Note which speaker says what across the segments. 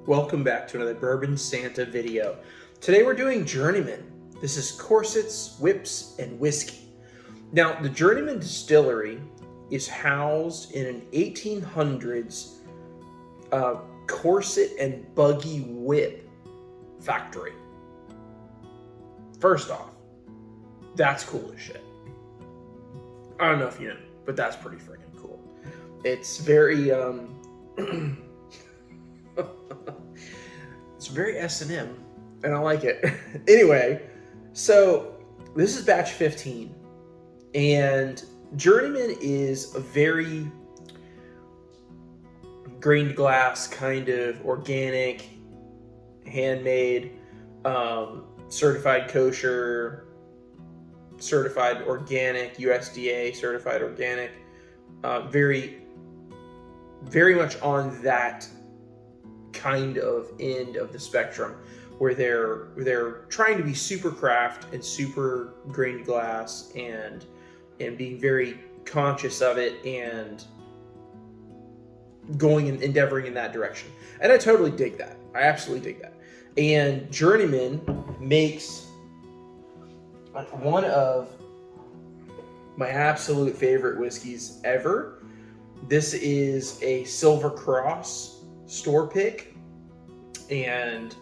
Speaker 1: Welcome back to another Bourbon Santa video. Today we're doing Journeyman. This is Corsets, Whips, and Whiskey. Now, the Journeyman Distillery is housed in an 1800s corset and buggy whip factory. First off, that's cool as shit. I don't know if you know, but that's pretty freaking cool. It's very it's very S&M, and I like it. Anyway, so this is batch 15, and Journeyman is a very grained glass, kind of organic, handmade, certified kosher, certified organic, USDA certified organic, very much on that kind of end of the spectrum, where they're trying to be super craft and super grained glass and being very conscious of it and going and endeavoring in that direction. And I totally dig that. I absolutely dig that. And Journeyman makes one of my absolute favorite whiskeys ever. This is a Silver Cross store pick, and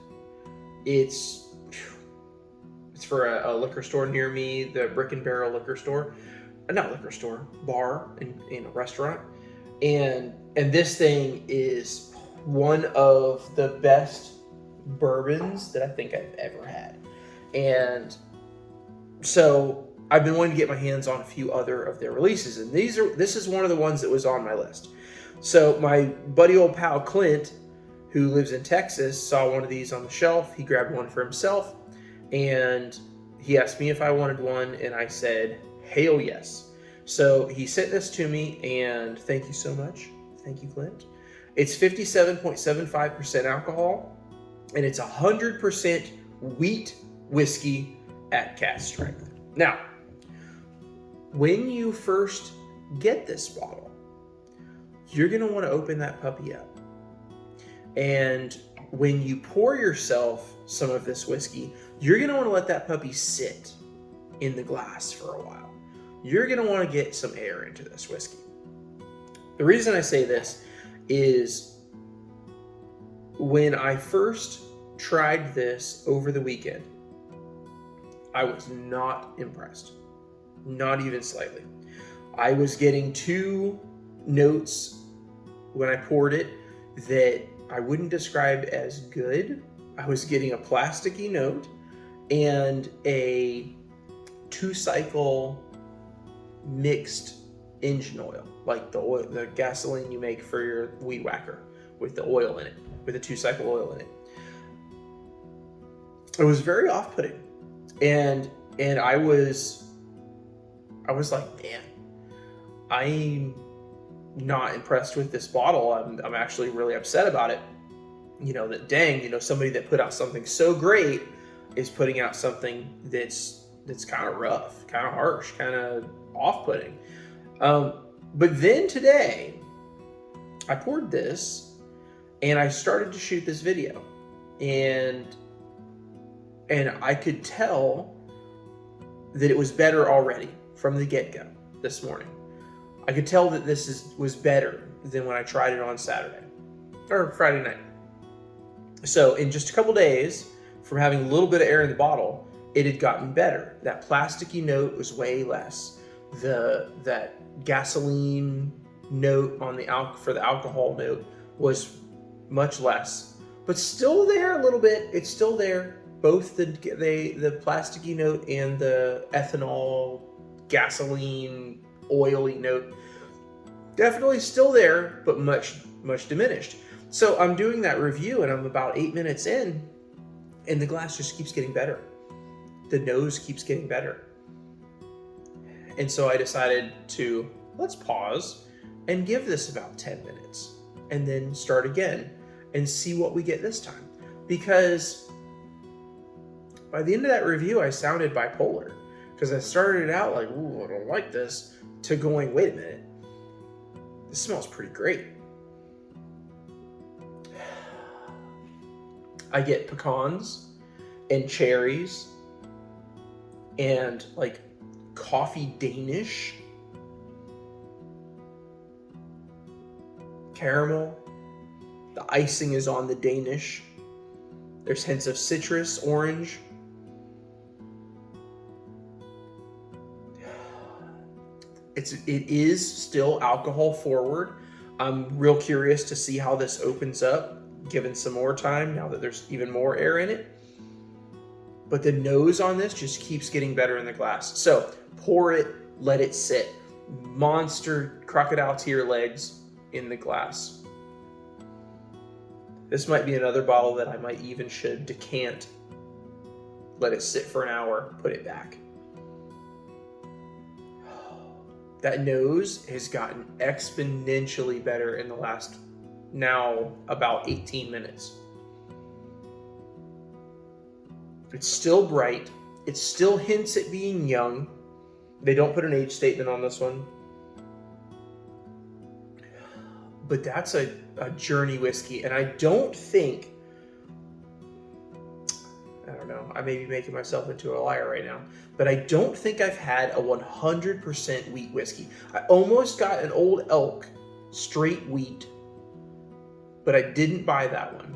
Speaker 1: it's for a liquor store near me, the Brick and Barrel liquor store, not liquor store, bar in a restaurant, and this thing is one of the best bourbons that I think I've ever had. And so I've been wanting to get my hands on a few other of their releases, and this is one of the ones that was on my list. So my buddy old pal Clint, who lives in Texas, saw one of these on the shelf. He grabbed one for himself, and he asked me if I wanted one, and I said, hell yes. So he sent this to me, and thank you so much. Thank you, Clint. It's 57.75% alcohol, and it's 100% wheat whiskey at cask strength. Now, when you first get this bottle, you're going to want to open that puppy up. And when you pour yourself some of this whiskey, you're going to want to let that puppy sit in the glass for a while. You're going to want to get some air into this whiskey. The reason I say this is when I first tried this over the weekend, I was not impressed. Not even slightly. I was getting two notes when I poured it that I wouldn't describe as good. I was getting a plasticky note and a 2-cycle mixed engine oil, like the oil, the gasoline you make for your weed whacker with the oil in it, with a 2-cycle oil in it. It was very off-putting, and I was like, man, I'm not impressed with this bottle. I'm actually really upset about it. That dang, somebody that put out something so great is putting out something that's kind of rough, kind of harsh, kind of off-putting. But then today, I poured this and I started to shoot this video, and I could tell that it was better already from the get-go this morning. I could tell that this was better than when I tried it on Saturday or Friday night. So in just a couple days, from having a little bit of air in the bottle, it had gotten better. That plasticky note was way less. That gasoline note on for the alcohol note was much less, but still there a little bit. It's still there. Both the plasticky note and the ethanol, gasoline, oily note, definitely still there, but much diminished. So I'm doing that review, and I'm about 8 minutes in, and the glass just keeps getting better. The nose keeps getting better. And so I decided to, let's pause and give this about 10 minutes and then start again and see what we get this time. Because by the end of that review, I sounded bipolar, because I started out like, ooh, I don't like this, to going, wait a minute, this smells pretty great. I get pecans and cherries and like coffee Danish, caramel. The icing is on the Danish. There's hints of citrus, orange. It is still alcohol forward. I'm real curious to see how this opens up, given some more time now that there's even more air in it. But the nose on this just keeps getting better in the glass. So pour it, let it sit. Monster crocodile tear legs in the glass. This might be another bottle that I might even should decant. Let it sit for an hour, put it back. That nose has gotten exponentially better in the last, now about 18 minutes. It's still bright. It still hints at being young. They don't put an age statement on this one. But that's a Journey whiskey. And I don't think, I don't know, I may be making myself into a liar right now, but I don't think I've had a 100% wheat whiskey. I almost got an Old Elk straight wheat, but I didn't buy that one.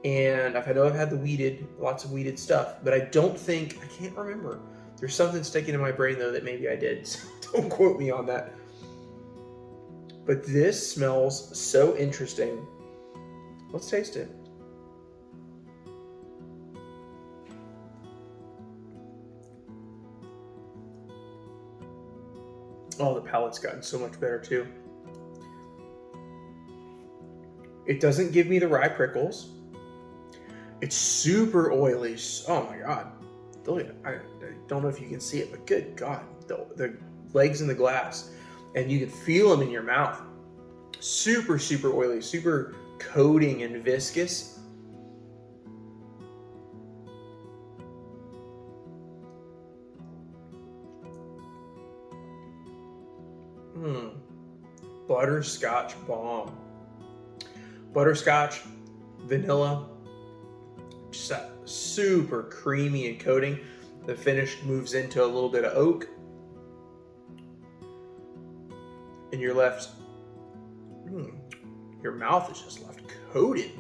Speaker 1: And I know I've had the wheated, lots of wheated stuff, but I don't think, I can't remember. There's something sticking in my brain though that maybe I did, so don't quote me on that. But this smells so interesting. Let's taste it. Oh, the palate's gotten so much better too. It doesn't give me the rye prickles. It's super oily. Oh my God. I don't know if you can see it, but good God. The legs in the glass. And you can feel them in your mouth. Super, super oily. Super coating and viscous. Butterscotch bomb. Butterscotch, vanilla, just that super creamy and coating. The finish moves into a little bit of oak. And you're left, your mouth is just left coated.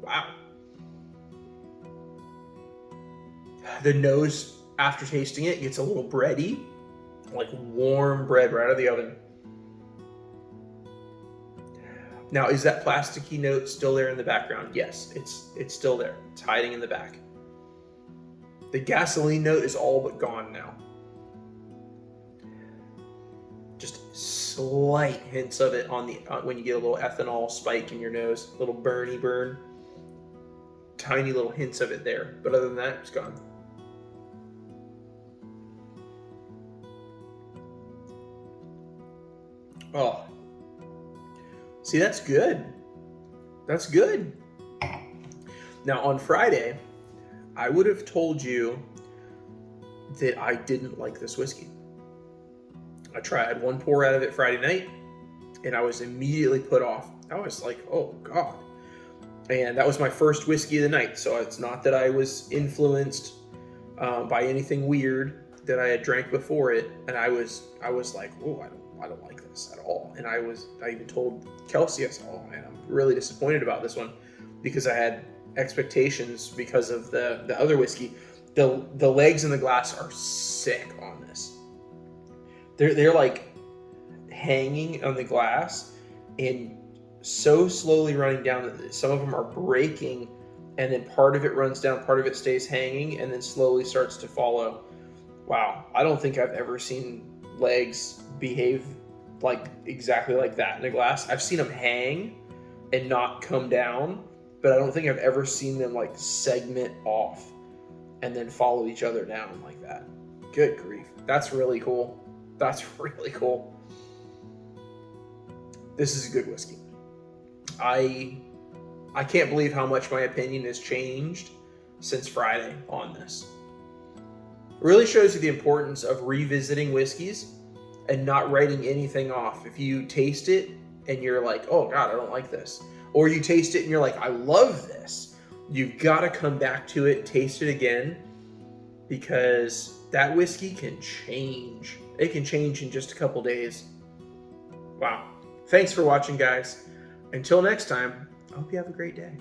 Speaker 1: Wow. The nose, after tasting it, gets a little bready, like warm bread right out of the oven. Now, is that plasticky note still there in the background? Yes, it's still there. It's hiding in the back. The gasoline note is all but gone now. Just slight hints of it on the when you get a little ethanol spike in your nose, a little burny burn. Tiny little hints of it there, but other than that, it's gone. Oh. See, that's good. That's good. Now, on Friday, I would have told you that I didn't like this whiskey. I tried one pour out of it Friday night, and I was immediately put off. I was like, oh, God. And that was my first whiskey of the night, so it's not that I was influenced by anything weird that I had drank before it, and I was like, oh, I don't like this at all. And I even told Kelsey, I said, oh man, I'm really disappointed about this one because I had expectations because of the other whiskey. The legs in the glass are sick on this. They're like hanging on the glass and so slowly running down that some of them are breaking, and then part of it runs down, part of it stays hanging, and then slowly starts to follow. Wow, I don't think I've ever seen legs behave like exactly like that in a glass. I've seen them hang and not come down, but I don't think I've ever seen them like segment off and then follow each other down like that. Good grief. That's really cool. That's really cool. This is a good whiskey. I can't believe how much my opinion has changed since Friday on this. It really shows you the importance of revisiting whiskeys and not writing anything off. If you taste it and you're like, oh God, I don't like this, or you taste it and you're like, I love this, you've got to come back to it, taste it again, because that whiskey can change. It can change in just a couple days. Wow. Thanks for watching, guys. Until next time, I hope you have a great day.